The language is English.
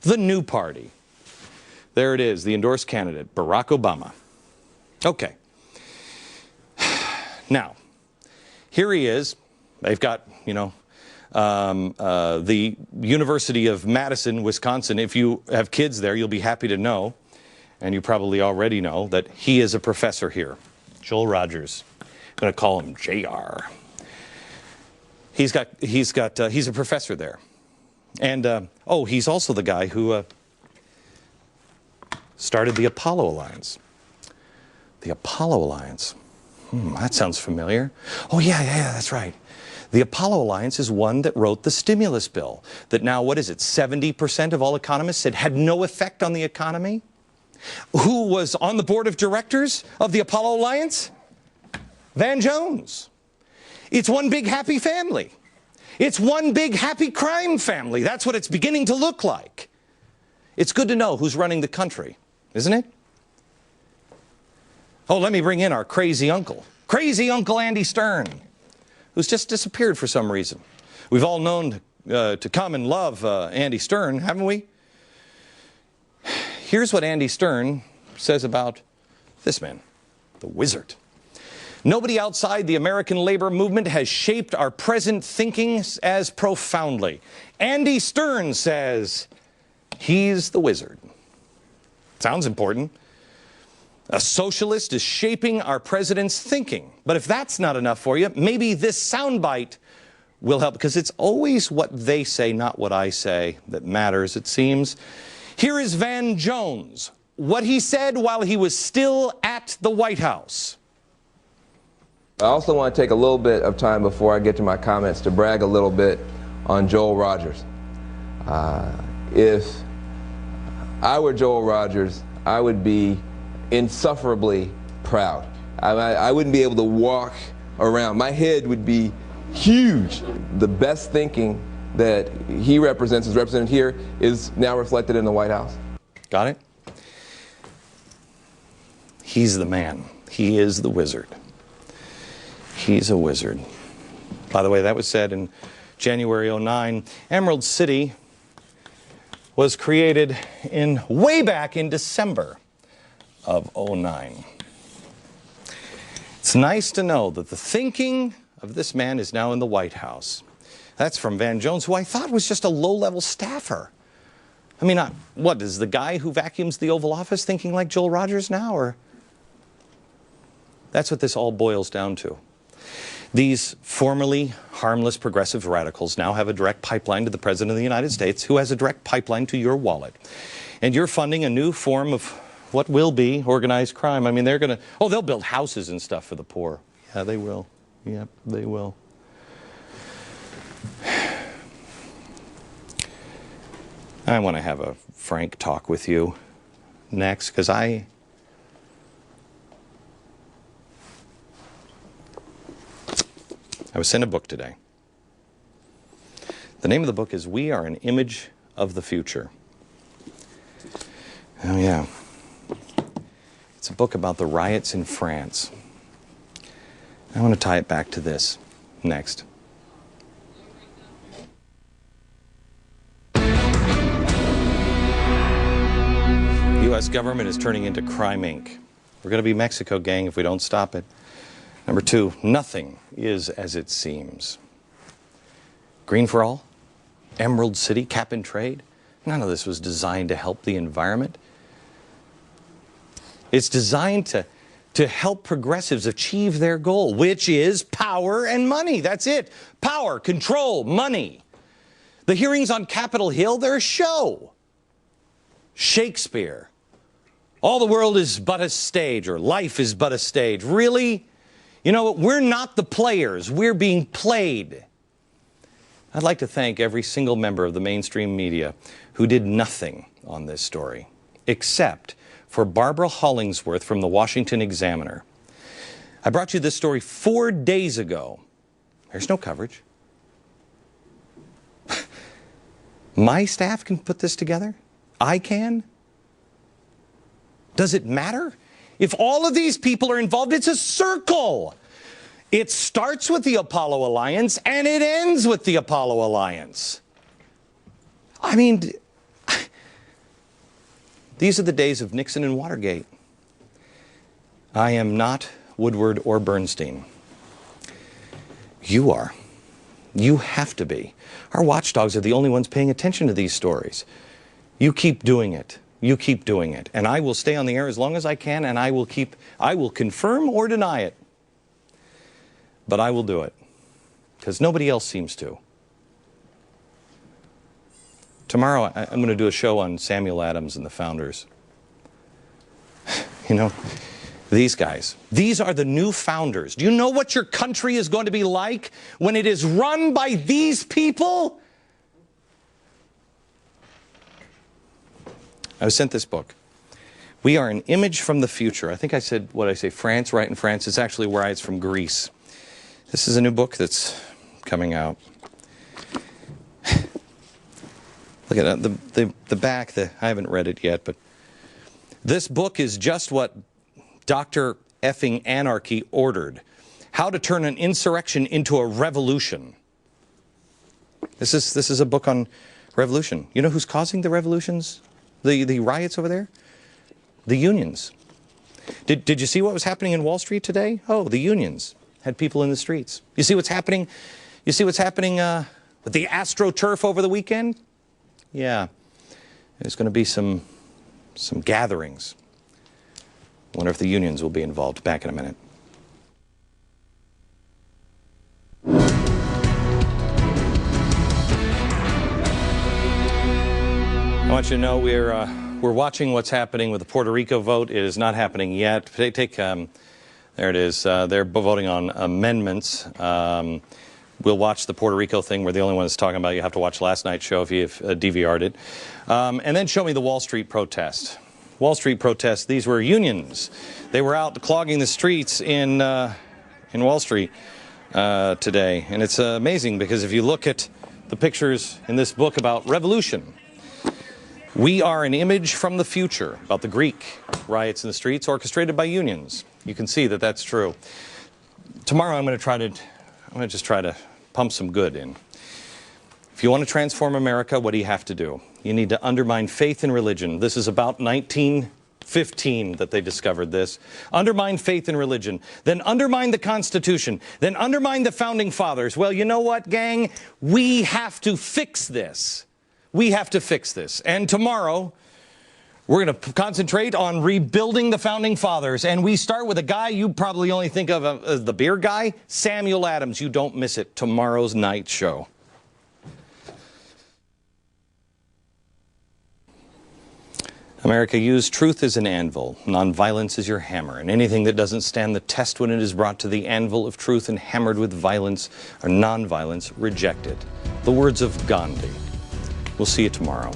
The new party. There it is, the endorsed candidate, Barack Obama. Okay. Now, here he is. They've got, the University of Madison, Wisconsin. If you have kids there, you'll be happy to know, and you probably already know, that he is a professor here. Joel Rogers. I'm going to call him JR. He's a professor there. And, he's also the guy who started the Apollo Alliance. The Apollo Alliance. That sounds familiar. Oh, yeah, that's right. The Apollo Alliance is one that wrote the stimulus bill that now, 70% of all economists said had no effect on the economy? Who was on the board of directors of the Apollo Alliance? Van Jones. It's one big happy family. It's one big happy crime family. That's what it's beginning to look like. It's good to know who's running the country, isn't it? Oh, let me bring in our crazy Uncle Andy Stern, who's just disappeared for some reason. We've all known to come and love Andy Stern, haven't we? Here's what Andy Stern says about this man, the wizard. Nobody outside the American labor movement has shaped our present thinking as profoundly. Andy Stern says he's the wizard. Sounds important. A socialist is shaping our president's thinking. But if that's not enough for you, maybe this soundbite will help, because it's always what they say, not what I say, that matters, it seems. Here is Van Jones, what he said while he was still at the White House. I also want to take a little bit of time before I get to my comments to brag a little bit on Joel Rogers. If I were Joel Rogers, I would be insufferably proud. I wouldn't be able to walk around. My head would be huge. The best thinking that he represents, is represented here, is now reflected in the White House. Got it? He's the man. He is the wizard. He's a wizard. By the way, that was said in January '09. Emerald City was created way back in December of '09. It's nice to know that the thinking of this man is now in the White House. That's from Van Jones, who I thought was just a low-level staffer. I mean, what, is the guy who vacuums the Oval Office thinking like Joel Rogers now, or? That's what this all boils down to. These formerly harmless progressive radicals now have a direct pipeline to the President of the United States, who has a direct pipeline to your wallet. And you're funding a new form of what will be organized crime. I mean, they'll build houses and stuff for the poor. Yeah, they will. Yep, they will. I want to have a frank talk with you next, because I was sent a book today. The name of the book is We Are an Image of the Future. Oh, yeah. It's a book about the riots in France. I want to tie it back to this next. The U.S. government is turning into Crime Inc. We're going to be Mexico, gang, if we don't stop it. Number two, nothing is as it seems. Green for all, Emerald City, cap and trade. None of this was designed to help the environment. It's designed to help progressives achieve their goal, which is power and money. That's it. Power, control, money. The hearings on Capitol Hill, they're a show. Shakespeare. All the world is but a stage, or life is but a stage. Really? You know what? We're not the players. We're being played. I'd like to thank every single member of the mainstream media who did nothing on this story, except for Barbara Hollingsworth from the Washington Examiner. I brought you this story 4 days ago. There's no coverage. My staff can put this together? I can? Does it matter? If all of these people are involved, it's a circle. It starts with the Apollo Alliance and it ends with the Apollo Alliance. I mean, These are the days of Nixon and Watergate. I am not Woodward or Bernstein. You are. You have to be. Our watchdogs are the only ones paying attention to these stories. You keep doing it. You keep doing it. And I will stay on the air as long as I can, and I will confirm or deny it. But I will do it. Because nobody else seems to. Tomorrow, I'm going to do a show on Samuel Adams and the Founders. You know, these guys, these are the new founders. Do you know what your country is going to be like when it is run by these people? I was sent this book. We are an image from the future. I think I said, what I say, France, right in France. It's actually where it's from Greece. This is a new book that's coming out. Look at the back. I haven't read it yet, but this book is just what Dr. effing Anarchy ordered. How to turn an insurrection into a revolution. This is a book on revolution. You know who's causing the revolutions? The riots over there? The unions. Did you see what was happening in Wall Street today? Oh, the unions had people in the streets. You see what's happening? You see what's happening with the AstroTurf over the weekend? Yeah, there's going to be some gatherings. I wonder if the unions will be involved. Back in a minute. I want you to know we're watching what's happening with the Puerto Rico vote. It is not happening yet. There it is. They're voting on amendments. We'll watch the Puerto Rico thing. We're the only ones talking about it. You have to watch last night's show if you've DVR'd it. And then show me the Wall Street protest. Wall Street protests, these were unions. They were out clogging the streets in Wall Street today. And it's amazing because if you look at the pictures in this book about revolution, we are an image from the future about the Greek riots in the streets orchestrated by unions. You can see that that's true. Tomorrow I'm going to just try to pump some good in. If you want to transform America, what do you have to do? You need to undermine faith in religion. This is about 1915 that they discovered this. Undermine faith in religion. Then undermine the Constitution. Then undermine the Founding Fathers. Well, you know what, gang? We have to fix this. We have to fix this. And tomorrow, we're going to concentrate on rebuilding the Founding Fathers. And we start with a guy you probably only think of as the beer guy, Samuel Adams. You don't miss it. Tomorrow's night show. America, use truth as an anvil, nonviolence as your hammer, and anything that doesn't stand the test when it is brought to the anvil of truth and hammered with violence or nonviolence, reject it. The words of Gandhi. We'll see you tomorrow.